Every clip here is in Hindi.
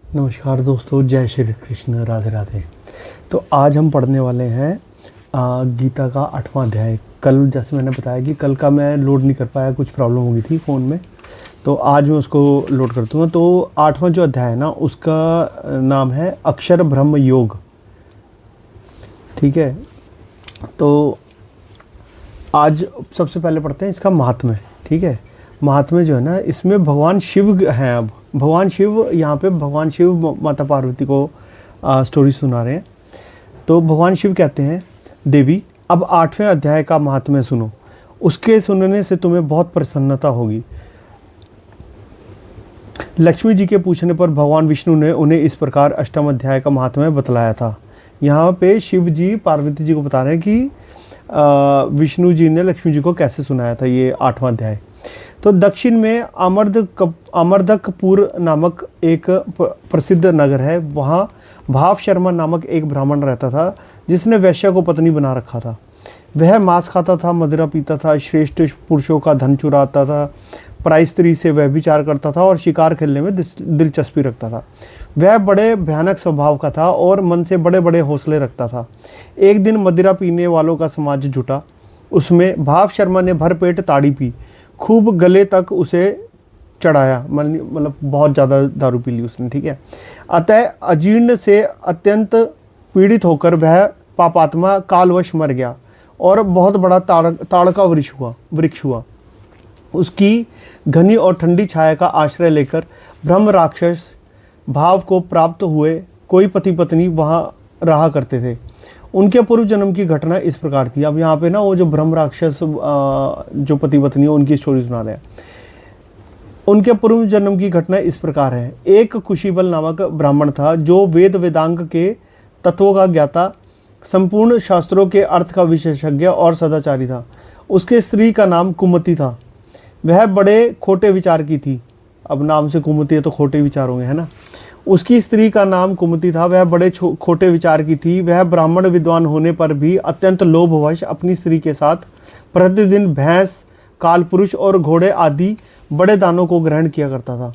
नमस्कार दोस्तों, जय श्री कृष्ण, राधे राधे। तो आज हम पढ़ने वाले हैं गीता का 8वां अध्याय। कल जैसे मैंने बताया कि कल का मैं लोड नहीं कर पाया, कुछ प्रॉब्लम हो गई थी फ़ोन में, तो आज मैं उसको लोड कर दूँगा। तो 8वां जो अध्याय है ना, उसका नाम है अक्षर ब्रह्म योग। ठीक है, तो आज सबसे पहले पढ़ते हैं इसका महात्म्य। ठीक है, महात्म्य जो है ना, इसमें भगवान शिव हैं। अब भगवान शिव यहाँ पे भगवान शिव माता पार्वती को स्टोरी सुना रहे हैं। तो भगवान शिव कहते हैं, देवी अब 8वें अध्याय का महात्म्य सुनो। उसके सुनने से तुम्हें बहुत प्रसन्नता होगी। लक्ष्मी जी के पूछने पर भगवान विष्णु ने उन्हें इस प्रकार 8वें अध्याय का महात्म्य बतलाया था। यहाँ पे शिव जी पार्वती जी को बता रहे हैं कि विष्णु जी ने लक्ष्मी जी को कैसे सुनाया था ये 8वां अध्याय। तो दक्षिण में अमरदकपुर नामक एक प्रसिद्ध नगर है। वहाँ भाव शर्मा नामक एक ब्राह्मण रहता था, जिसने वैश्या को पत्नी बना रखा था। वह मांस खाता था, मदिरा पीता था, श्रेष्ठ पुरुषों का धन चुराता था, पराई स्त्री से व्यभिचार करता था और शिकार खेलने में दिलचस्पी रखता था। वह बड़े भयानक स्वभाव का था और मन से बड़े बड़े हौसले रखता था। एक दिन मदिरा पीने वालों का समाज जुटा। उसमें भाव शर्मा ने भरपेट ताड़ी पी, खूब गले तक उसे चढ़ाया, मतलब बहुत ज़्यादा दारू पी ली उसने। ठीक है, अतः अजीर्ण से अत्यंत पीड़ित होकर वह पापात्मा कालवश मर गया और बहुत बड़ा ताड़ का वृक्ष हुआ। उसकी घनी और ठंडी छाया का आश्रय लेकर ब्रह्म राक्षस भाव को प्राप्त हुए कोई पति पत्नी वहाँ रहा करते थे। उनके पूर्व जन्म की घटना इस प्रकार थी। अब यहाँ पे ना वो जो ब्रह्म राक्षस जो पति पत्नी है उनकी स्टोरी सुना रहे हैं। उनके पूर्व जन्म की घटना इस प्रकार है। एक कुशीबल नामक ब्राह्मण था, जो वेद वेदांग के तत्वों का ज्ञाता, संपूर्ण शास्त्रों के अर्थ का विशेषज्ञ और सदाचारी था। उसके स्त्री का नाम कुमति था। वह बड़े खोटे विचार की थी। अब नाम से कुमति है तो खोटे विचार होंगे, है ना। उसकी स्त्री का नाम कुमति था। वह बड़े खोटे विचार की थी। वह ब्राह्मण विद्वान होने पर भी अत्यंत लोभवश अपनी स्त्री के साथ प्रतिदिन भैंस, कालपुरुष और घोड़े आदि बड़े दानों को ग्रहण किया करता था,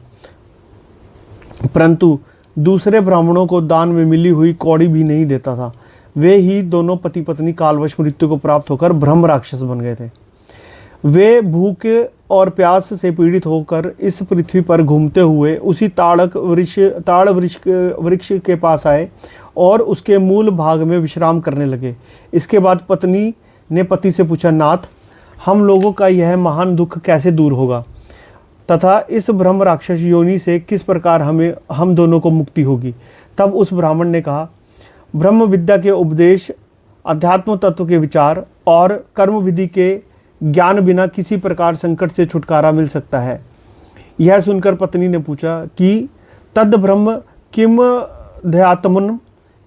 परंतु दूसरे ब्राह्मणों को दान में मिली हुई कौड़ी भी नहीं देता था। वे ही दोनों पति पत्नी कालवश मृत्यु को प्राप्त होकर ब्रह्म राक्षस बन गए थे। वे भूख और प्यास से पीड़ित होकर इस पृथ्वी पर घूमते हुए उसी ताड़ वृक्ष के पास आए और उसके मूल भाग में विश्राम करने लगे। इसके बाद पत्नी ने पति से पूछा, नाथ, हम लोगों का यह महान दुख कैसे दूर होगा तथा इस ब्रह्म राक्षस योनि से किस प्रकार हम दोनों को मुक्ति होगी। तब उस ब्राह्मण ने कहा, ब्रह्म विद्या के उपदेश, अध्यात्म तत्व के विचार और कर्म विधि के ज्ञान बिना किसी प्रकार संकट से छुटकारा मिल सकता है। यह सुनकर पत्नी ने पूछा कि तद ब्रह्म किम ध्यात्मन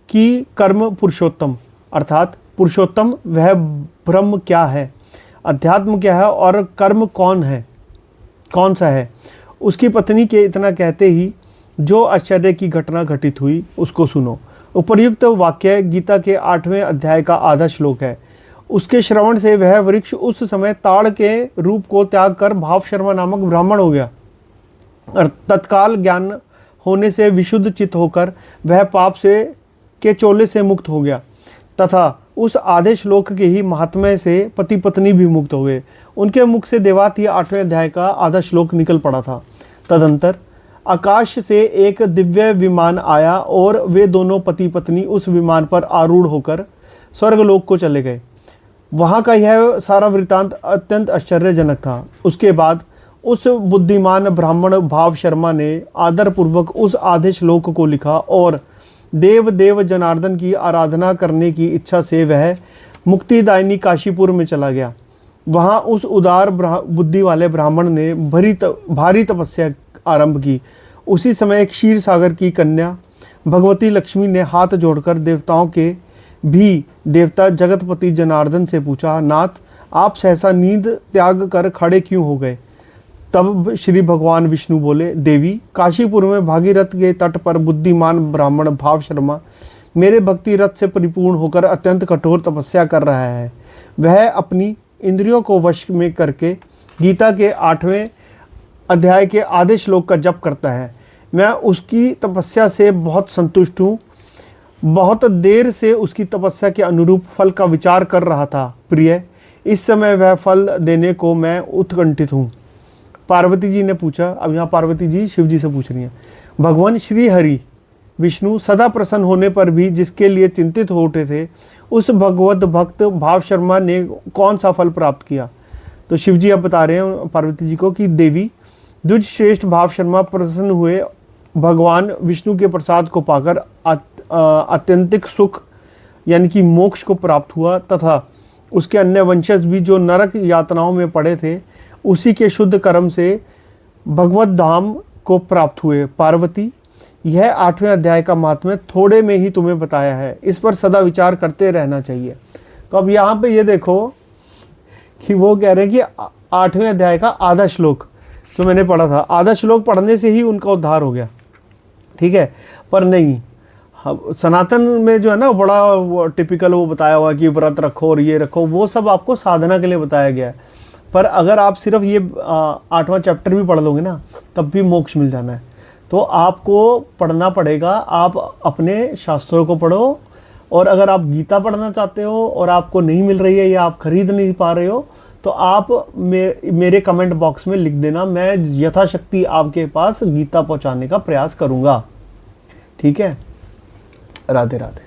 की कर्म पुरुषोत्तम, अर्थात पुरुषोत्तम वह ब्रह्म क्या है, अध्यात्म क्या है और कर्म कौन सा है। उसकी पत्नी के इतना कहते ही जो आश्चर्य की घटना घटित हुई उसको सुनो। उपर्युक्त वाक्य गीता के 8वें अध्याय का आधा श्लोक है। उसके श्रवण से वह वृक्ष उस समय ताड़ के रूप को त्याग कर भाव शर्मा नामक ब्राह्मण हो गया और तत्काल ज्ञान होने से विशुद्ध चित्त होकर वह पाप के चोले से मुक्त हो गया तथा उस आधे श्लोक के ही महात्म्य से पति पत्नी भी मुक्त हो गए। उनके मुख से देवात ही 8वें अध्याय का आधा श्लोक निकल पड़ा था। तदंतर आकाश से एक दिव्य विमान आया और वे दोनों पति पत्नी उस विमान पर आरूढ़ होकर स्वर्गलोक को चले गए। वहाँ का यह सारा वृतांत अत्यंत आश्चर्यजनक था। उसके बाद उस बुद्धिमान ब्राह्मण भाव शर्मा ने आदरपूर्वक उस आधे श्लोक को लिखा और देव जनार्दन की आराधना करने की इच्छा से वह मुक्तिदायिनी काशीपुर में चला गया। वहाँ उस उदार बुद्धि वाले ब्राह्मण ने भारी तपस्या आरंभ की। उसी समय क्षीर सागर की कन्या भगवती लक्ष्मी ने हाथ जोड़कर देवताओं के भी देवता जगतपति जनार्दन से पूछा, नाथ, आप सहसा नींद त्याग कर खड़े क्यों हो गए। तब श्री भगवान विष्णु बोले, देवी, काशीपुर में भागीरथ के तट पर बुद्धिमान ब्राह्मण भाव शर्मा मेरे भक्ति रथ से परिपूर्ण होकर अत्यंत कठोर तपस्या कर रहा है। वह अपनी इंद्रियों को वश में करके गीता के 8वें अध्याय के आधे श्लोक का जप करता है। मैं उसकी तपस्या से बहुत संतुष्ट हूँ। बहुत देर से उसकी तपस्या के अनुरूप फल का विचार कर रहा था प्रिय। इस समय वह फल देने को मैं उत्कंठित हूँ। पार्वती जी ने पूछा, अब यहाँ पार्वती जी शिव जी से पूछ रही हैं, भगवान श्री हरि विष्णु सदा प्रसन्न होने पर भी जिसके लिए चिंतित हो उठे थे, उस भगवत भक्त भाव शर्मा ने कौन सा फल प्राप्त किया? तो शिव जी अब बता रहे हैं पार्वती जी को कि देवी, द्विज श्रेष्ठ भाव शर्मा प्रसन्न हुए, भगवान विष्णु के प्रसाद को पाकर अत्यंतिक सुख यानी कि मोक्ष को प्राप्त हुआ, तथा उसके अन्य वंशज भी जो नरक यातनाओं में पड़े थे, उसी के शुद्ध कर्म से भगवत धाम को प्राप्त हुए। पार्वती, यह 8वें अध्याय का महात्म्य थोड़े में ही तुम्हें बताया है, इस पर सदा विचार करते रहना चाहिए। तो अब यहाँ पे ये देखो कि वो कह रहे हैं कि 8वें अध्याय का आधा श्लोक जो मैंने पढ़ा था, आधा श्लोक पढ़ने से ही उनका उद्धार हो गया, ठीक है। पर नहीं, सनातन में जो है ना बड़ा वो टिपिकल वो बताया हुआ कि व्रत रखो और ये रखो, वो सब आपको साधना के लिए बताया गया है। पर अगर आप सिर्फ ये 8वां चैप्टर भी पढ़ लोगे ना, तब भी मोक्ष मिल जाना है। तो आपको पढ़ना पड़ेगा, आप अपने शास्त्रों को पढ़ो, और अगर आप गीता पढ़ना चाहते हो और आपको नहीं मिल रही है या आप खरीद नहीं पा रहे हो, तो आप मेरे कमेंट बॉक्स में लिख देना, मैं यथाशक्ति आपके पास गीता पहुंचाने का प्रयास करूंगा। ठीक है, राधे राधे।